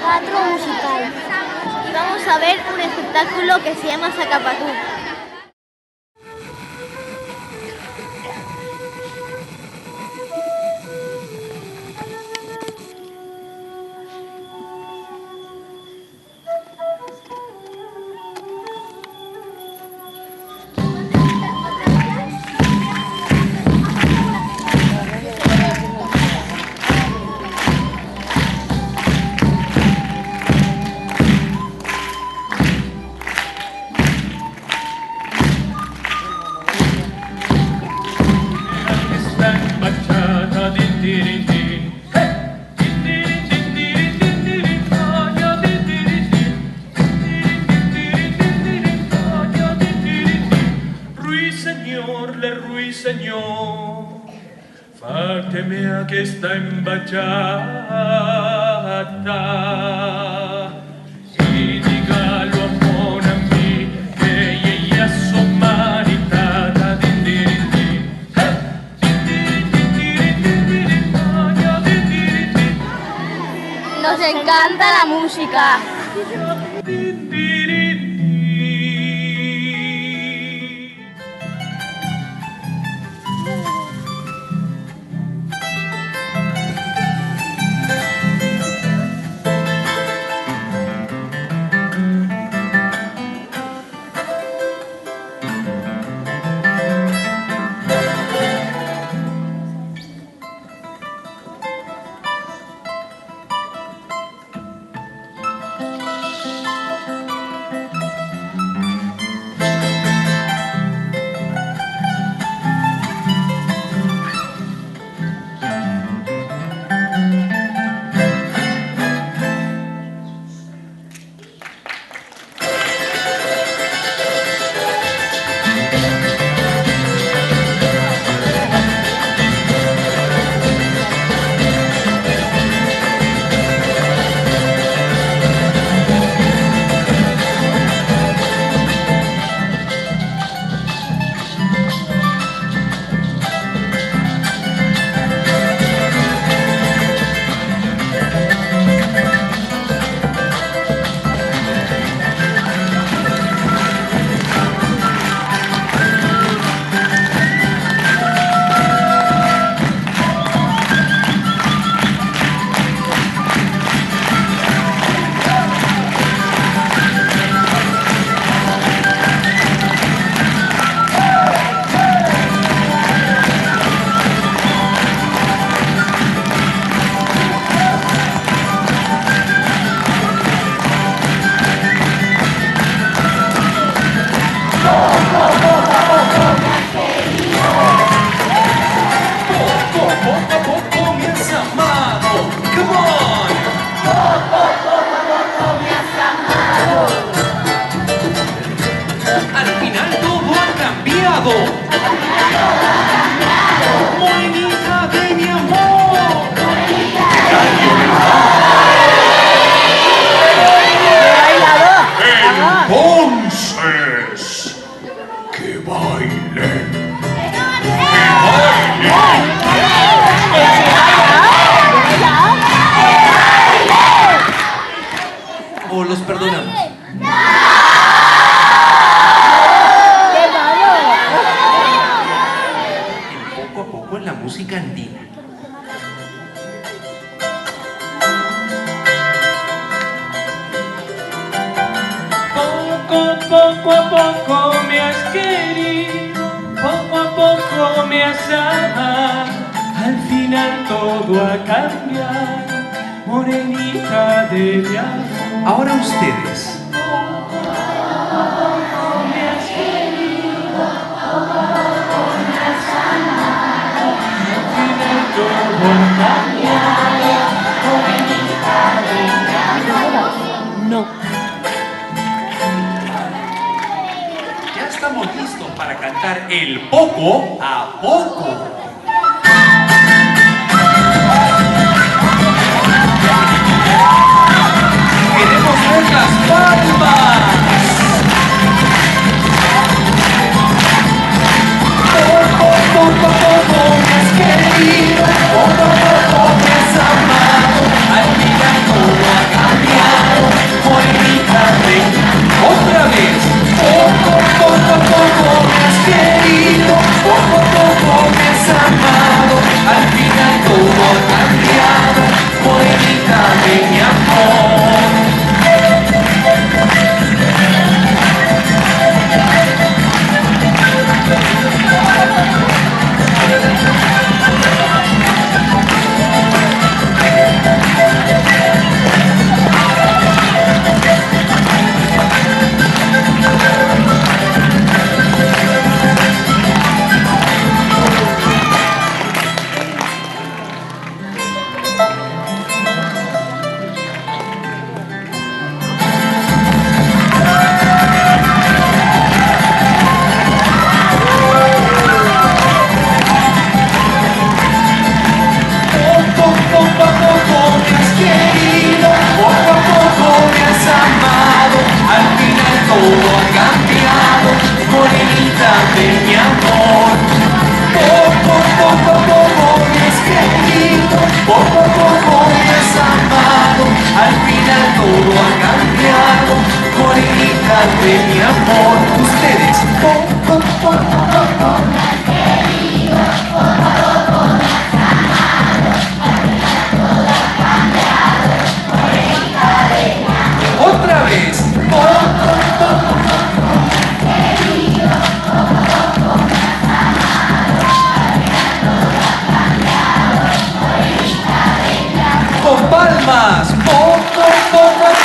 teatro musical. Y vamos a ver un espectáculo que se llama Sacapatú. Señor, fatemi aquesta embachata y dígalo a mon ami que ella es humanitata. Nos encanta la música. Morenita de mi amor. Entonces, que bailen. ¿O los perdonamos? Poco a poco en la música andina. Poco a poco me has querido, poco a poco me has amado. Al final todo va a cambiar, morenita de mi amor. Ahora ustedes. No. Ya estamos listos para cantar el poco a poco. Queremos ver las palmas. Poco me has querido, poco me has amado. Al final todo ha cambiado. más. Poco a